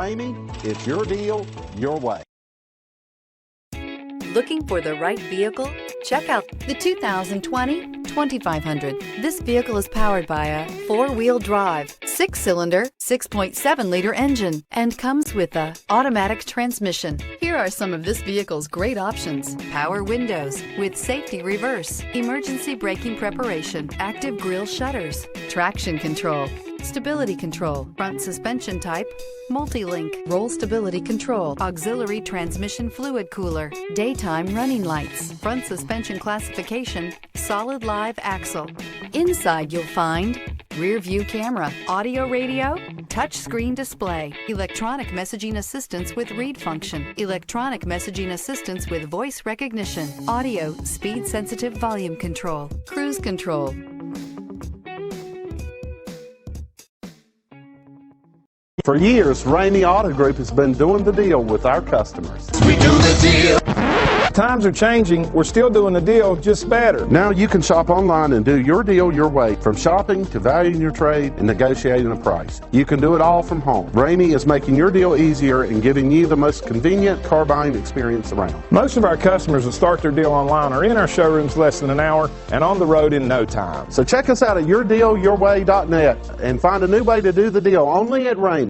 Ramey, it's your deal, your way. Looking for the right vehicle? Check out the 2020 2500. This vehicle is powered by a 4-wheel drive, 6-cylinder, 6.7-liter engine, and comes with a automatic transmission. Here are some of this vehicle's great options: power windows with safety reverse, emergency braking preparation, active grille shutters, traction control, stability control, front suspension type, multi-link, roll stability control, auxiliary transmission fluid cooler, daytime running lights, front suspension classification, solid live axle. Inside you'll find rear view camera, audio radio, touch screen display, electronic messaging assistance with read function, electronic messaging assistance with voice recognition, audio speed sensitive volume control, cruise control. For years, Ramey Auto Group has been doing the deal with our customers. We do the deal. Times are changing. We're still doing the deal, just better. Now you can shop online and do your deal your way, from shopping to valuing your trade and negotiating a price. You can do it all from home. Ramey is making your deal easier and giving you the most convenient car buying experience around. Most of our customers that start their deal online are in our showrooms less than an hour and on the road in no time. So check us out at yourdealyourway.net and find a new way to do the deal only at Ramey.